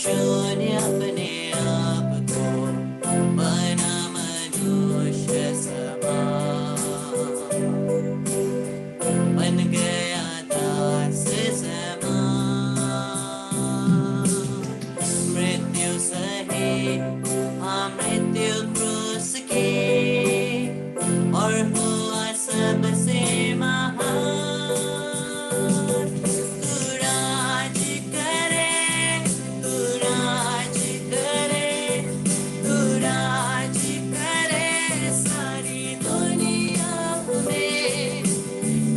शून्य अपने आप को बना मनुष्य समान, बन गया दास समान। मृत्यु सहे, हाँ मृत्यु क्रूस के, और हुआ सबसे महान। तू राज करे, तू राज करे, तू राज करे सारी दुनिया में।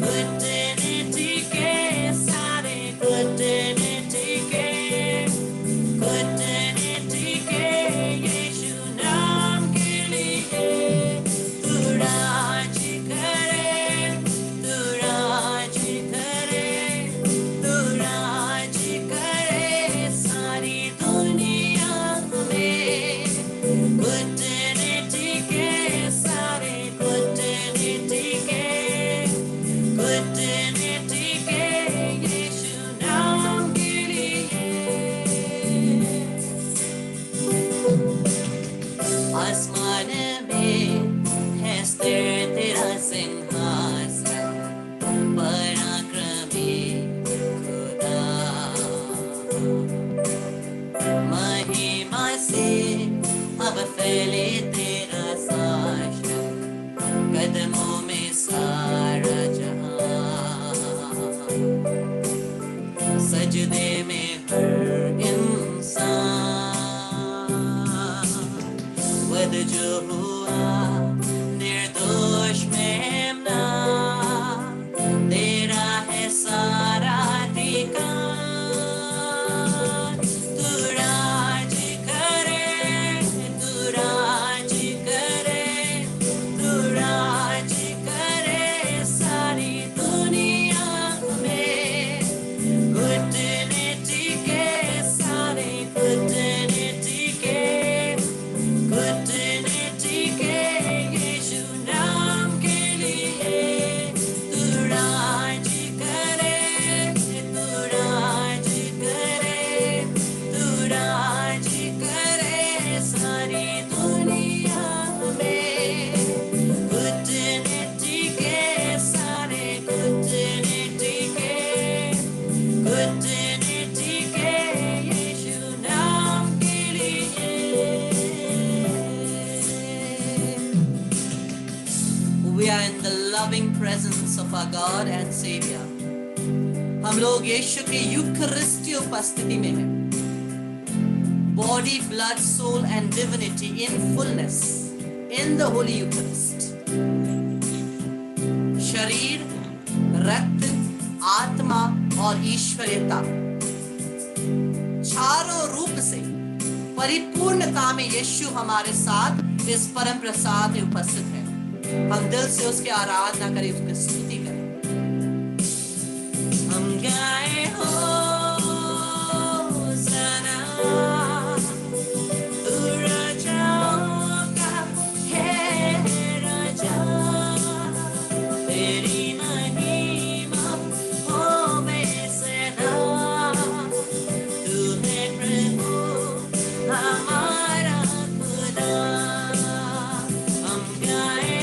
घुटने टिके सारे, घुटने टिके, घुटने टिके यीशु नाम के लिए। तू राज करे, तू राज करे, तू राज करे सारी दुनिया में। घुटने टिके सारे, घुटने टिके, घुटने टिके यीशु नाम के लिए। आसमान में है स्थिर तेरा सिंहासन, पराक्रमी खुदा। महिमा से अब फैले तेरा शासन, कदमों में सारा जहां। सजदे में हर इंसान, वध जो हुआ निर्दोष मेमना, तेरा है सारा अधिकार। तू राज करे, तू राज करे, तू राज करे सारी दुनिया में। घुटने टिके सारे, घुटने टिके, घुटने टिके यीशु नाम के लिए। तू राज करे, तू राज करे, तू राज करे सारी दुनिया में। घुटने टिके सारे, घुटने टिके, घुटने टिके यीशु नाम के लिए। We are in the loving presence of our God and Savior. हम लोग यीशु की यूकरिस्टी उपस्थिति में हैं। Body, blood, soul and divinity in fullness in the Holy Eucharist. शरीर, रक्त, आत्मा और ईश्वरीयता चारों रूप से परिपूर्णता में यीशु हमारे साथ इस परम प्रसाद में उपस्थित है। हम दिल से उसकी आराधना करें, उसकी स्तुति करें। हम गाए होसाना, तू राजाओं का है राजा। तेरी महिमा होवे सदा। तू है प्रभु हमारा खुदा। हम गाए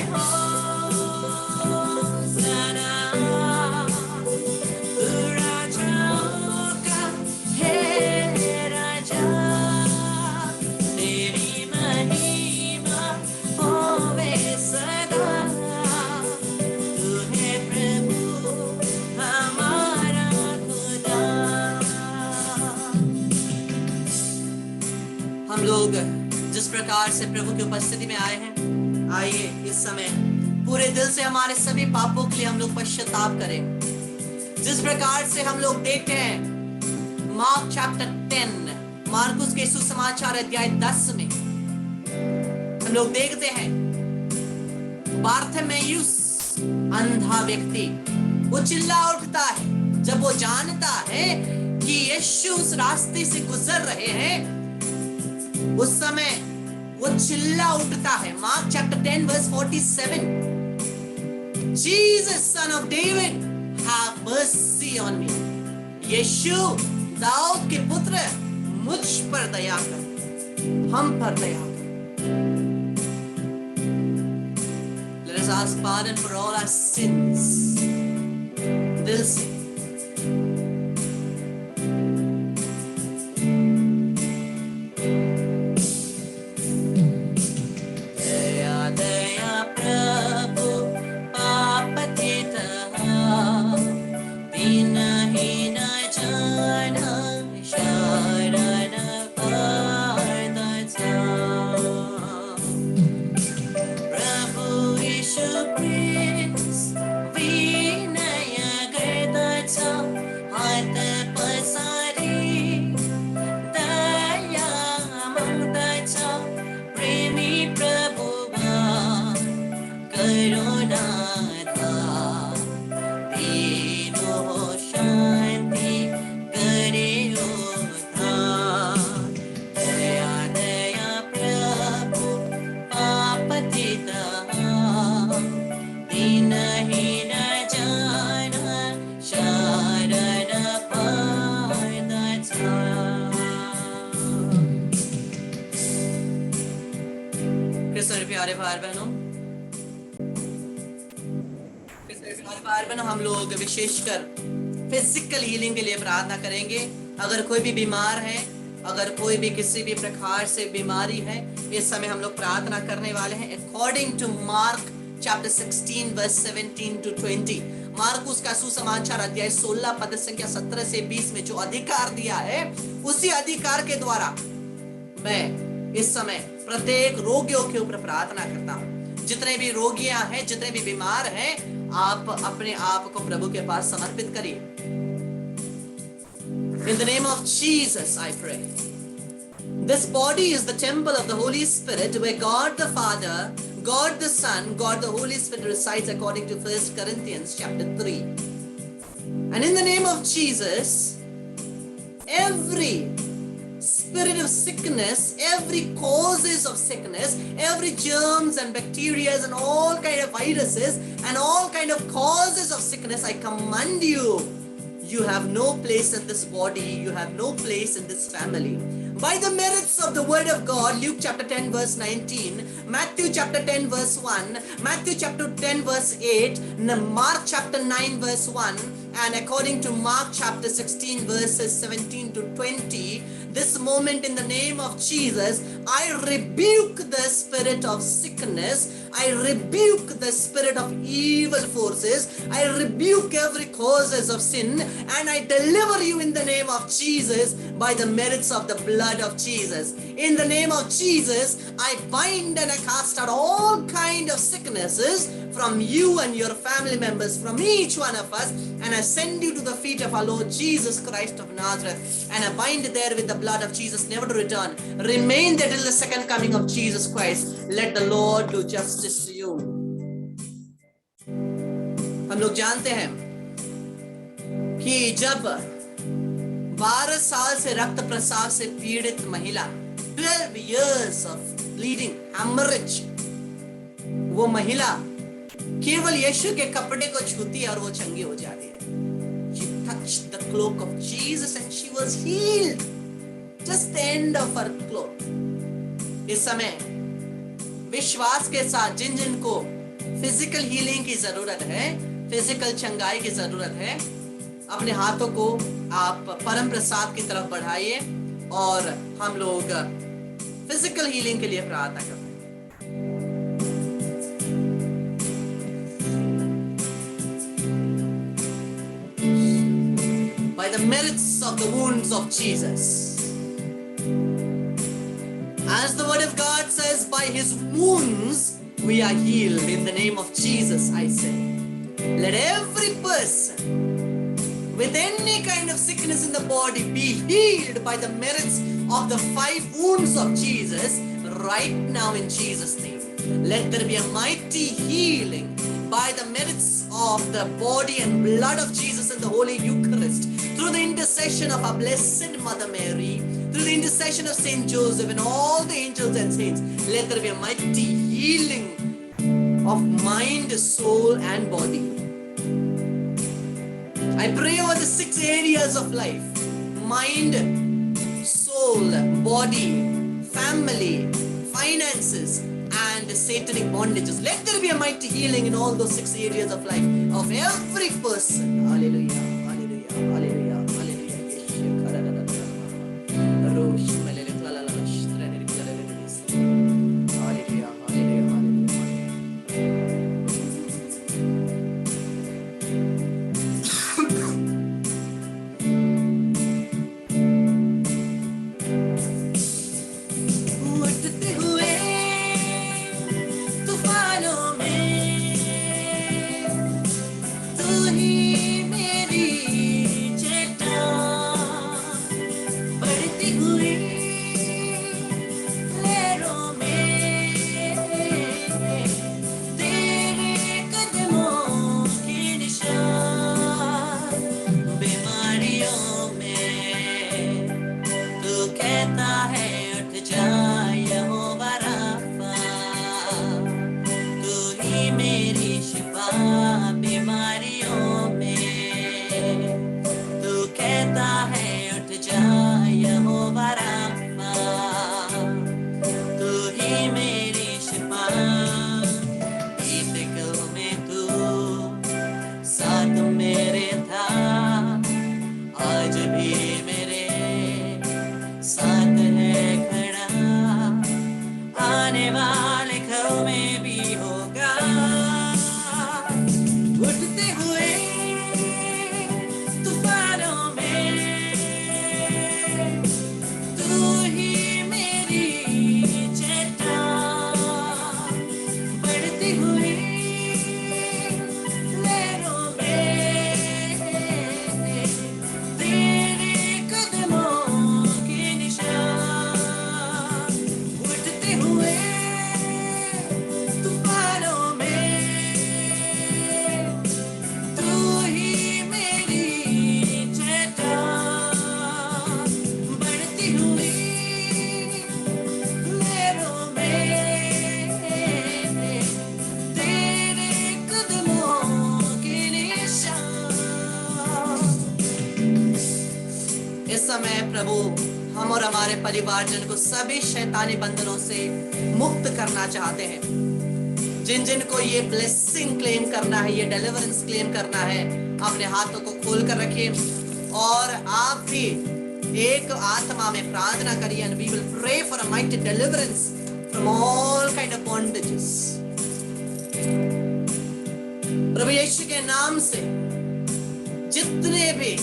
होसाना, तू राजाओं का है राजा। तेरी महिमा होवे सदा। तू है प्रभु हमारा खुदा। हम लोग जिस प्रकार से प्रभु की उपस्थिति में आए हैं, आइए इस समय पूरे दिल से हमारे सभी पापों के लिए हम लोग पश्चाताप करें। जिस प्रकार से हम लोग देखते हैं मार्क चैप्टर 10, मार्कुस के सुसमाचार अध्याय 10 में हम लोग देखते हैं बार्थेमेयुस अंधा व्यक्ति वो चिल्ला उठता है जब वो जानता है कि यीशु उस रास्ते से गुजर रहे हैं। उस समय वो चिल्ला उठता है। Mark chapter 10 verse 47, Jesus son of David have mercy on me। Yeshu Daud के पुत्र मुझ पर दया कर, हम पर दया कर। Let us ask pardon for all our sins. दिल से प्यारे भाई बहनों, हम लोग विशेषकर फिजिकल हीलिंग के लिए प्रार्थना करेंगे। अगर कोई भी बीमार है, अगर कोई भी किसी भी प्रकार से बीमारी है, इस समय हम लोग प्रार्थना करने वाले हैं according to Mark chapter 16 verse 17 to 20। Markus का सुसमाचार अध्याय 16 पद संख्या 17 से 20 में जो अधिकार दिया है, उसी अधिकार के द्वारा मैं इस समय प्रत्येक रोगियों के ऊपर प्रार्थना करता हूं। जितने भी रोगियां हैं, जितने भी बीमार हैं, आप अपने आप को प्रभु के पास समर्पित करिए। In the name of Jesus, I pray. This body is the temple of the Holy Spirit, where God the Father, God the Son, God the Holy Spirit resides, according to 1 Corinthians chapter 3. And in the name of Jesus, every spirit of sickness, every causes of sickness, every germs and bacteria and all kind of viruses and all kind of causes of sickness, I command you, you have no place in this body, you have no place in this family. By the merits of the word of God, Luke chapter 10 verse 19, Matthew chapter 10 verse 1, Matthew chapter 10 verse 8, Mark chapter 9 verse 1, and according to Mark chapter 16 verses 17 to 20, this moment in the name of Jesus, I rebuke the spirit of sickness, I rebuke the spirit of evil forces, I rebuke every causes of sin, and I deliver you in the name of Jesus by the merits of the blood of Jesus. In the name of Jesus, I bind and I cast out all kind of sicknesses from you and your family members, from each one of us, and I send you to the feet of our Lord Jesus Christ of Nazareth, and I bind there with the blood of Jesus, never to return. Remain there till the second coming of Jesus Christ. Let the Lord do justice to you. हम लोग जानते हैं कि जब 12 साल से रक्त प्रसाव से पीड़ित महिला, 12 years of bleeding, hemorrhage, वो महिला केवल यीशु के कपड़े को छूती है और वो चंगी हो जाती है। She touched the cloak of Jesus and she was healed. Just the end of her cloak. इस समय विश्वास के साथ जिन जिन को फिजिकल हीलिंग की जरूरत है, फिजिकल चंगाई की जरूरत है, अपने हाथों को आप परम प्रसाद की तरफ बढ़ाइए और हम लोग फिजिकल हीलिंग के लिए प्रार्थना करते हैं। By the merits of the wounds of Jesus. As the word of God says, by his wounds we are healed. In the name of Jesus, I say. Let every person with any kind of sickness in the body be healed by the merits of the 5 wounds of Jesus right now in Jesus' name. Let there be a mighty healing by the merits of the body and blood of Jesus in the Holy Eucharist, through the intercession of our Blessed Mother Mary, through the intercession of Saint Joseph and all the angels and saints. Let there be a mighty healing of mind, soul and body. I pray over the 6 areas of life: mind, soul, body, family, finances, and satanic bondages. Let there be a mighty healing in all those 6 areas of life of every person. Hallelujah, hallelujah, hallelujah, hallelujah. Hallelujah, hallelujah, उठते हुए तूफानों में तू ही मेरी चट्टान, बढ़ती हुई लहरों में तेरे कदमों के निशान, बीमारियों में तू कहता है उठ जा यहोवा राफा, तू ही मेरी शिफा, बीमारियों में तू कहता है उठ जा यहोवा राफा, तू ही मेरी शिफा, फिक्र में तू साथ मेरे था, आज भी मेरे साथ है खड़ा, आने वाले घरों में भी होगा, उठते हुए तूफानों में तू ही मेरी चट्टान, बढ़ती हुई लहरों में तेरे कदमों के निशान, उठते हुए तूफानों में तू ही मेरी चट्टान, बढ़ती हुई लहरों में तेरे कदमों के निशान। इस समय प्रभु हम और हमारे परिवारजन को सभी शैतानी बंधनों से मुक्त करना चाहते हैं। जिन जिन को ये ब्लेसिंग क्लेम करना है, ये डिलीवरेंस क्लेम करना है, अपने हाथों को खोल कर रखिए और आप भी एक आत्मा में प्रार्थना करिए and we will pray for a mighty deliverance from all kind of bondages. प्रभु यीशु के नाम से जितने भी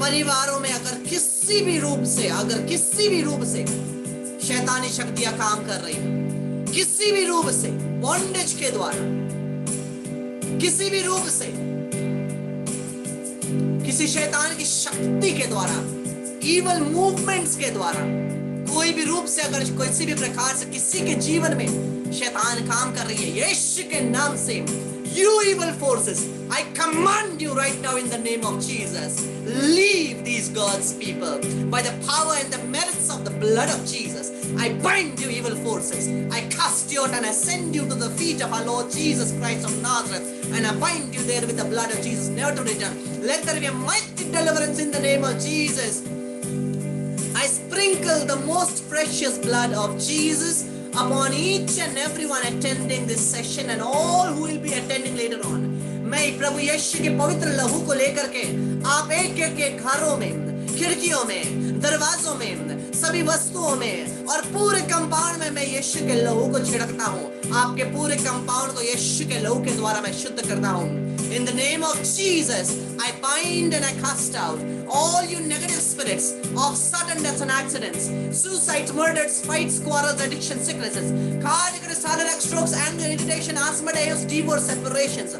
परिवारों में अगर किसी भी रूप से शैतानी शक्तियां काम कर रही हैं, किसी भी रूप से बॉन्डेज के द्वारा, किसी भी रूप से किसी शैतान की शक्ति के द्वारा, इवल मूवमेंट्स के द्वारा, कोई भी रूप से अगर किसी भी प्रकार से किसी के जीवन में शैतान काम कर रही है, यीशु के नाम से you evil forces, I command you right now in the name of Jesus, leave these God's people by the power and the merits of the blood of Jesus. I bind you evil forces, I cast you out and I send you to the feet of our Lord Jesus Christ of Nazareth, and I bind you there with the blood of Jesus, never to return. Let there be a mighty deliverance in the name of Jesus. I sprinkle the most precious blood of Jesus upon each and everyone attending this session and all who will be attending later on. मैं प्रभु यीशु के पवित्र लहू को लेकर के आप एक एक घरों में, खिड़कियों में, दरवाजों में, सभी वस्तुओं में और पूरे कंपाउंड में मैं यीशु के लहू को छिड़कता हूँ। आपके पूरे कंपाउंड को यीशु के लहू के द्वारा मैं शुद्ध करता हूँ। In the name of Jesus, I bind and I cast out all you negative spirits of sudden deaths and accidents, suicides, murders, fights, quarrels, addiction, sicknesses, cardiac arrest, heart attack, strokes, anger, irritation, asthma, divorce, divorce, separations,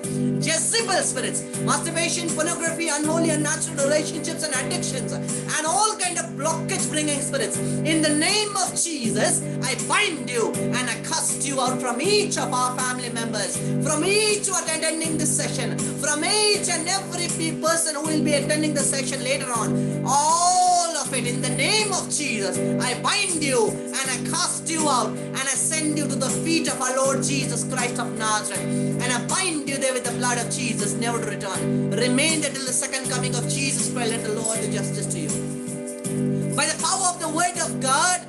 Jezebel spirits, masturbation, pornography, unholy, unnatural relationships and addictions, and all kind of blockage bringing spirits. In the name of Jesus, I bind you and I cast you out from each of our family members, from each who are attending this session, from each and every person who will be attending the session later on. All of it in the name of Jesus, I bind you and I cast you out and I send you to the feet of our Lord Jesus Christ of Nazareth, and I bind you there with the blood of Jesus, never to return. Remain there till the second coming of Jesus Christ. Let the Lord do justice to you. By the power of the word of God,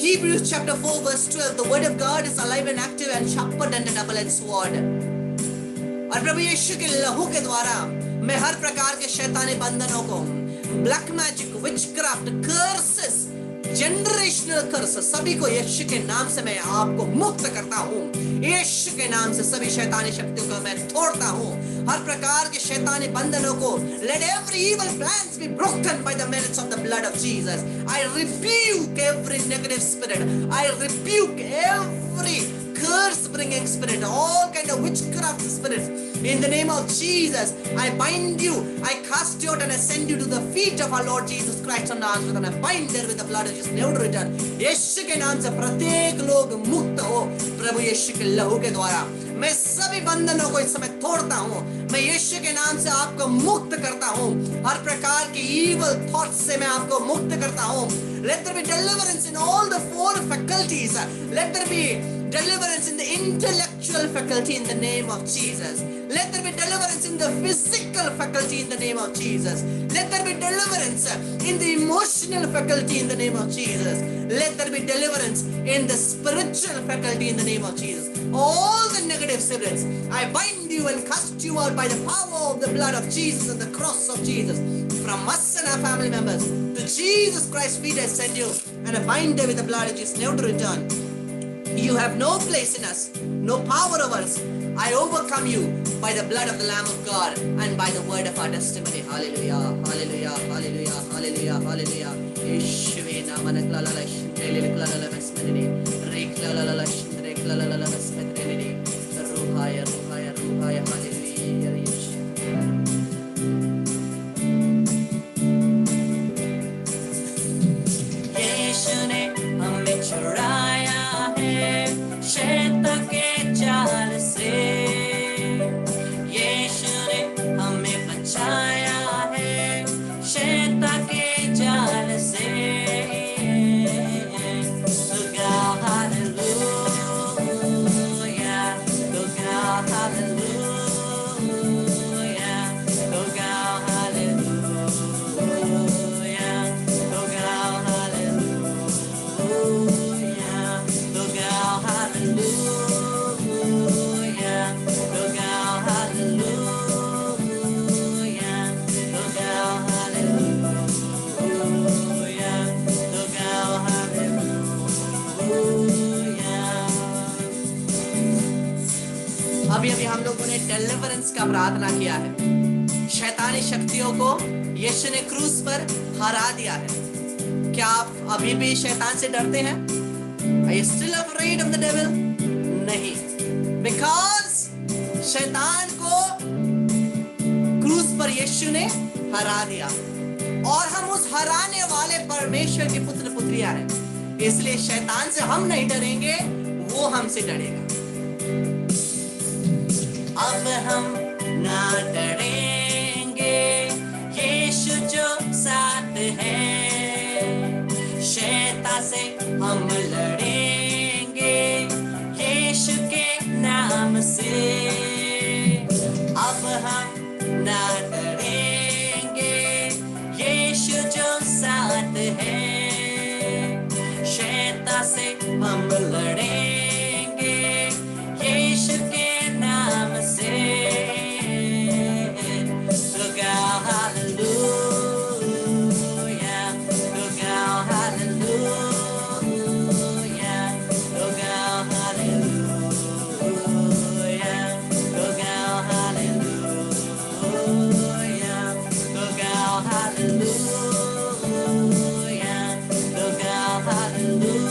Hebrews chapter 4 verse 12, the word of God is alive and active and sharper than a double-edged sword. और प्रभु यीशु के लहू के द्वारा मैं हर प्रकार के शैतानी बंधनों को, black magic, witchcraft, curses, generational curse, सभी को यीशु के नाम से मैं आपको मुक्त करता हूँ। यीशु के नाम से सभी शैतानी शक्तियों को मैं तोड़ता हूँ। हर प्रकार के शैतानी बंधनों को, let every evil plans be broken by the merits of the blood of Jesus. I rebuke every negative spirit. I rebuke every curse bringing spirit, all kind of witchcraft spirits. In the name of Jesus, I bind you, I cast you out and I send you to the feet of our Lord Jesus Christ on Nazareth, and I bind there with the blood of Jesus, never to return. यीशु के नाम से प्रत्येक लोग मुक्त हो प्रभु यीशु के लहू के द्वारा। मैं सभी बंधनों को इस समय तोड़ता हूँ। मैं यीशु के नाम से आपको मुक्त करता हूँ। हर प्रकार की evil thoughts से मैं आपको मुक्त करता हूँ। Let there be deliverance in all the four faculties. Let there be deliverance in the intellectual faculty in the name of Jesus. Let there be deliverance in the physical faculty in the name of Jesus. Let there be deliverance in the emotional faculty in the name of Jesus. Let there be deliverance in the spiritual faculty in the name of Jesus. All the negative spirits, I bind you and cast you out by the power of the blood of Jesus and the cross of Jesus. From us and our family members to Jesus Christ's feet I send you, and I bind you with the blood of Jesus, never to return. You have no place in us, no power over us. I overcome you by the blood of the Lamb of God and by the word of our testimony. Hallelujah, hallelujah, hallelujah, hallelujah, hallelujah. Yeshua namana klalala shindele klalala mesmenini reklalala shindele klalala mesmenini ruhaya ruhaya ruhaya hallelujah Yeshua. यीशु ने हमें छुड़ाया शैतान के जाल से, यीशु ने हमें बचाया है शैतान के जाल से। तो गाओ हालेलुया, तो गाओ हालेलुया, तो गाओ हालेलुया, तो गाओ हालेलुया, तो गाओ हालेलुया, तो गाओ हालेलुया, तो गाओ हालेलुया, तो गाओ हालेलुया। अभी हम लोगों ने डिलीवरेंस का प्रार्थना किया है। शैतानी शक्तियों को यीशु ने क्रूस पर हरा दिया है। क्या आप अभी भी शैतान से डरते हैं? Are you still afraid of the devil? नहीं, because शैतान को क्रूस पर यीशु ने हरा दिया और हम उस हराने वाले परमेश्वर के पुत्र पुत्रियां हैं। इसलिए शैतान से हम नहीं डरेंगे, वो हमसे डरेगा। अब हम ना डरेंगे, यीशु जो साथ है, शैतान से हम लड़ेंगे यीशु के नाम से। अब हम ना डरेंगे, यीशु जो साथ है, शैतान से हम लड़ेंगे यीशु के नाम से। तो गाओ हालेलुया, तो गाओ हालेलुया, तो गाओ हालेलुया, तो गाओ हालेलुया, तो गाओ हालेलुया, तो गाओ हालेलुया।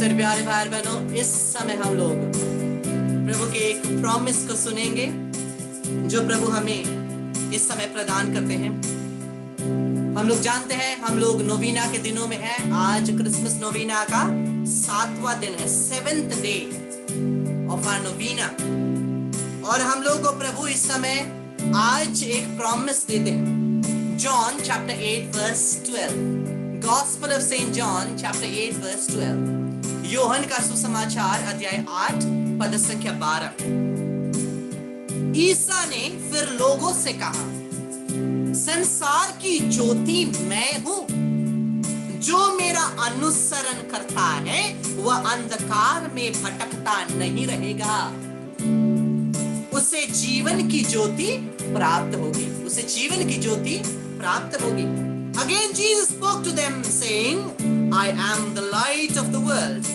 इससे प्यारे भाई बहनों, इस समय हम लोग प्रभु के एक प्रॉमिस को सुनेंगे जो प्रभु हमें इस समय प्रदान करते हैं। हम लोग जानते हैं, हम लोग नोवीना के दिनों में हैं। आज क्रिसमस नोवीना का 7वां दिन है, 7th डे ऑफ आवर नोवीना। और हम लोग को प्रभु इस समय आज एक प्रॉमिस देते हैं। John chapter 8 verse 12, Gospel of Saint John chapter 8 verse 12, Yohan का सुसमाचार अध्याय 8 पद संख्या 12। ईसा ने फिर लोगों से कहा, संसार की ज्योति मैं हूं, जो मेरा अनुसरण करता है वह अंधकार में भटकता नहीं रहेगा, उसे जीवन की ज्योति प्राप्त होगी, उसे जीवन की ज्योति प्राप्त होगी। Again Jesus spoke to them saying, I am the light of the world.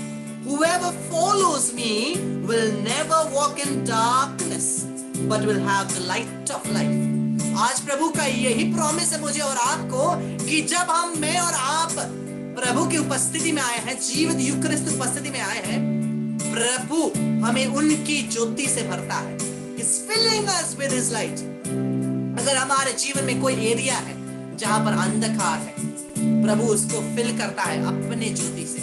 Whoever follows me will never walk in darkness, but will have the light of life. आज प्रभु का यही प्रॉमिस है मुझे और आपको कि जब मैं और आप प्रभु की उपस्थिति में आए हैं, जीवित यूकरिस्ट उपस्थिति में आए हैं, प्रभु हमें उनकी ज्योति से भरता है। He's filling us with his light. अगर हमारे जीवन में कोई एरिया है जहां पर अंधकार है, प्रभु उसको फिल करता है अपने ज्योति से।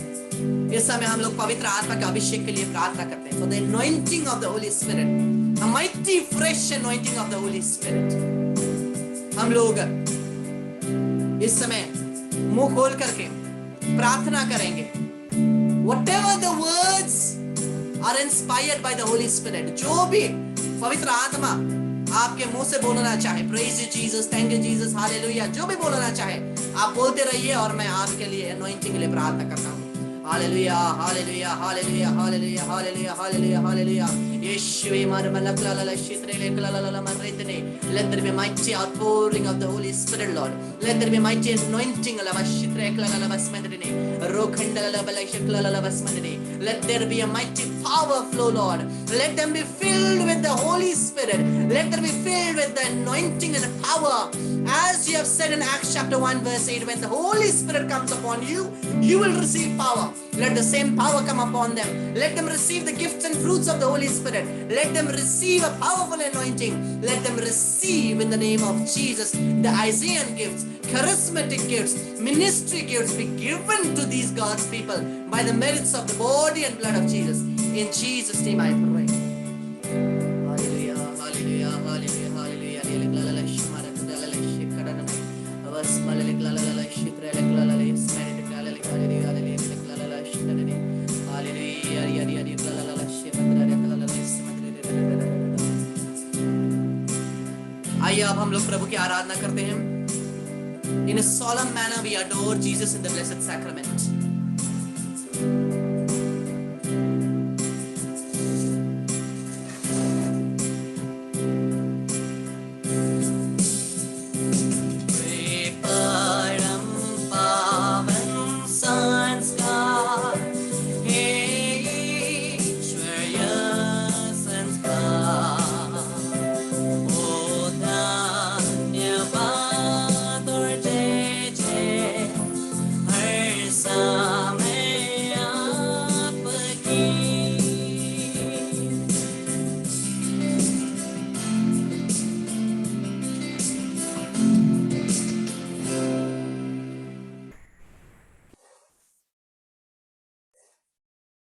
इस समय हम लोग पवित्र आत्मा के अभिषेक के लिए प्रार्थना करते हैं। For the anointing of the Holy Spirit, a mighty fresh anointing of the Holy Spirit. हम लोग इस समय मुंह खोल करके प्रार्थना करेंगे। Whatever the words are inspired by the Holy Spirit, जो भी पवित्र आत्मा आपके मुंह से बोलना चाहे, praise you Jesus, thank you Jesus, hallelujah, जो भी बोलना चाहे आप बोलते रहिए और मैं आपके लिए अनॉइंटिंग के लिए प्रार्थना करता हूँ। Hallelujah hallelujah hallelujah hallelujah hallelujah hallelujah hallelujah. यीशुवे मरमलकलाला शित्रेले कलाला मररितने। Let there be a mighty outpouring of the Holy Spirit, Lord. Let there be a mighty anointing ala shitre klalala basmandine. Rokhandala balashklala basmandine. Let there be a mighty power flow, Lord. Let them be filled with the Holy Spirit. Let them be filled with the anointing and the power. As you have said in Acts chapter 1 verse 8, when the Holy Spirit comes upon you, you will receive power. Let the same power come upon them. Let them receive the gifts and fruits of the Holy Spirit. Let them receive a powerful anointing. Let them receive in the name of Jesus the Isaiah gifts, charismatic gifts, ministry gifts be given to these God's people by the merits of the body and blood of Jesus. In Jesus' name I pray. Hallelujah, hallelujah, hallelujah, hallelujah. आइए अब हम लोग प्रभु की आराधना करते हैं। In a solemn manner we adore Jesus in the blessed sacrament.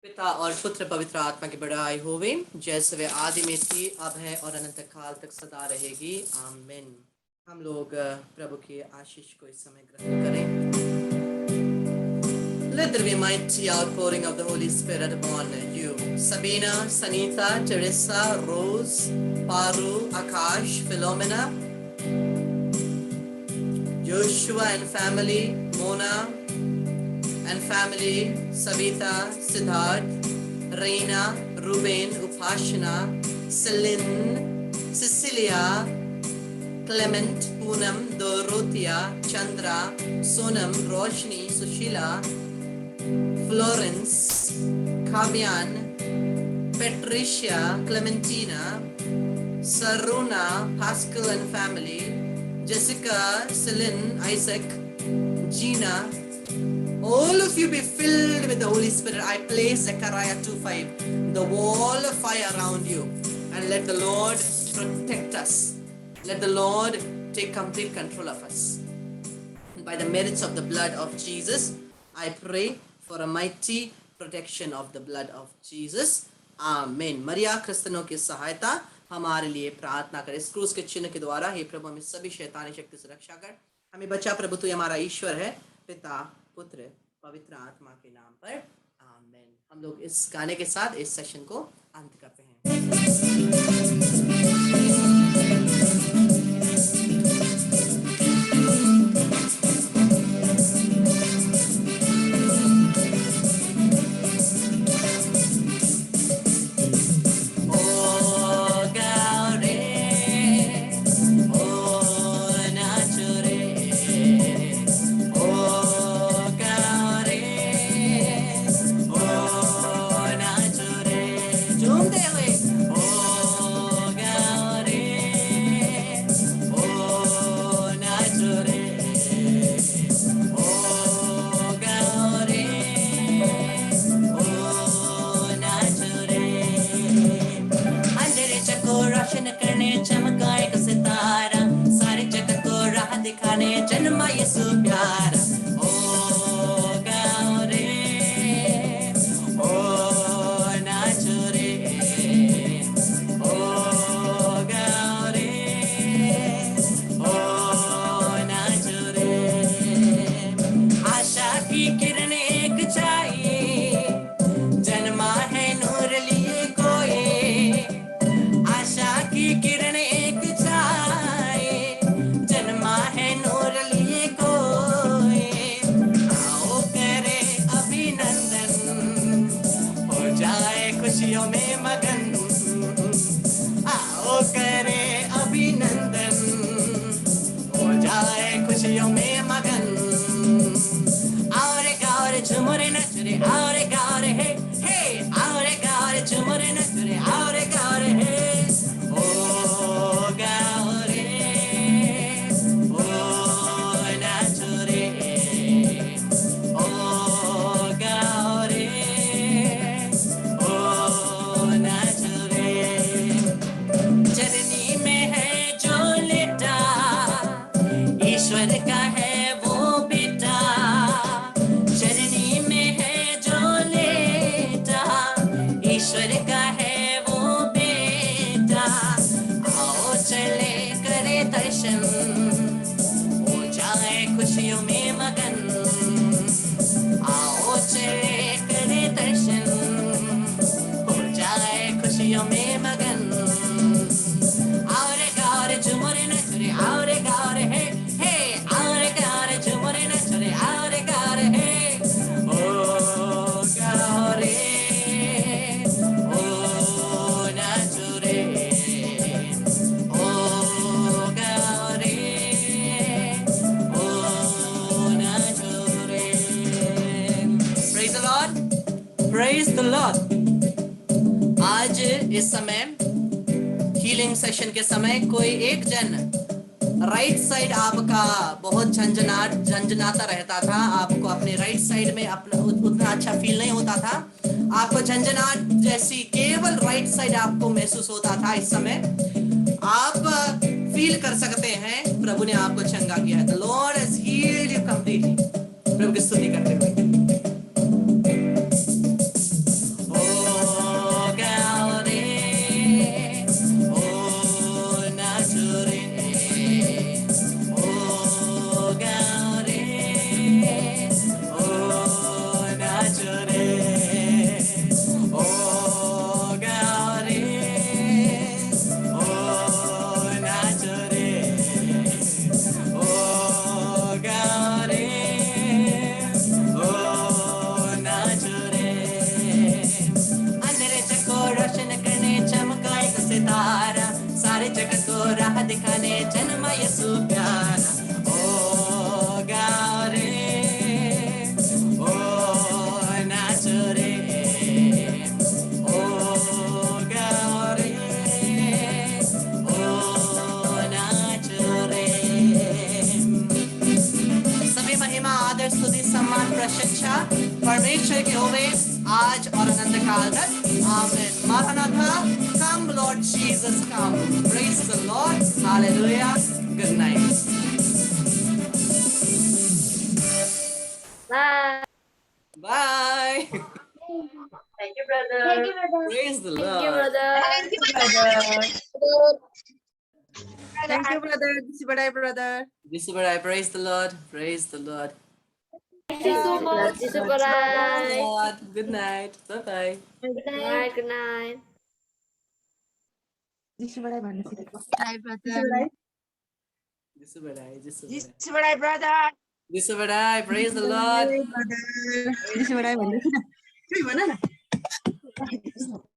पिता और पुत्र पवित्र आत्मा की बड़ाई होवे, जैसे वे आदि में थी, अब है और अनंत काल तक सदा रहेगी, आमीन। हम लोग प्रभु की आशीष को इस समय ग्रहण करें। Let there be a mighty outpouring of the Holy Spirit upon you. Sabina, Sanita, Teresa, Rose, Paru, Akash, Philomena, Joshua and family, Mona and family, Savita, Siddharth, Reina, Ruben, Upashana, Celine, Cecilia, Clement, Poonam, Dorothea, Chandra, Sonam, Roshni, Sushila, Florence, Kavyan, Patricia, Clementina, Saruna, Pascal and family, Jessica, Celine, Isaac, Gina, All of you be filled with the Holy Spirit. I place Zechariah 2:5, the wall of fire around you, and let the Lord protect us. Let the Lord take complete control of us. By the merits of the blood of Jesus, I pray for a mighty protection of the blood of Jesus. आमीन। मरिया क्रिस्तनों की सहायता हमारे लिए प्रार्थना कर। इस क्रूस के चिन्ह के द्वारा हे प्रभु हमें सभी शैतानी शक्ति से रक्षा कर, हमें बचा। प्रभु तू हमारा ईश्वर है, पिता पुत्र पवित्र आत्मा के नाम पर आमीन। हम लोग इस गाने के साथ इस सेशन को अंत करते हैं। जन्मा यीशु प्यारा, ओ गाओ रे, ओ नाचो रे, ओ गाओ रे, ओ नाचो रे। आशा की किरण एक चाहिए, जन्मा है नूर लिए कोई। आशा की किरण एक चाहिए, जन्मा है नूर लिए कोई। आओ करे अभिनंदन, हो जाए खुशियों में मगन। आओ करे अभिनंदन, हो जाए खुशियों में मगन। और गाओ रे झूम रे नच रे, और गाओ रे हे हे, और गाओ रे झूम रे नच रे, और गाओ रे हे। खुशियों में मगन, आओ चले करे दर्शन, हो जाए खुशियों में मगन। और गाओ रे झूम रे नच रे, और गाओ रे हे हे, और गाओ रे झूम रे नच रे, और गाओ रे हे। ओ गाओ रे, ओ नाचो रे, ओ गाओ रे, Praise the Lord। आज इस समय हीलिंग सेशन के समय कोई एक जन राइट साइड आपका बहुत झंझनाता रहता था, आपको अपने राइट साइड में अपना उतना अच्छा फील नहीं होता था, आपको झंझनाट जैसी केवल राइट साइड आपको महसूस होता था। इस समय आप फील कर सकते हैं प्रभु ने आपको चंगा किया है। The Lord has healed you completely। प्रभु की स्तुति करते हुए Oh आदर स्तुति सम्मान प्रशंसा परमेश्वर के होवे आज और अनंत काल तक आमीन। मारानाथा, come Lord Jesus, come. Praise the Lord. Hallelujah. Good night. Bye. Bye. Thank you, brother. Thank you, brother. Praise the Thank you, Lord. brother. Thank you, Thank you, brother. Disibadai, brother. Disibadai, praise the Lord. Praise the Lord. Thank you so much. Praise the Lord. Lord. Good night. Bye bye. Good night. Good night. Disibadai, brother. Hi, brother. Disibadai, Disibadai. Disibadai, brother. Disibadai, praise the Lord. Disibadai, brother. Disibadai, brother.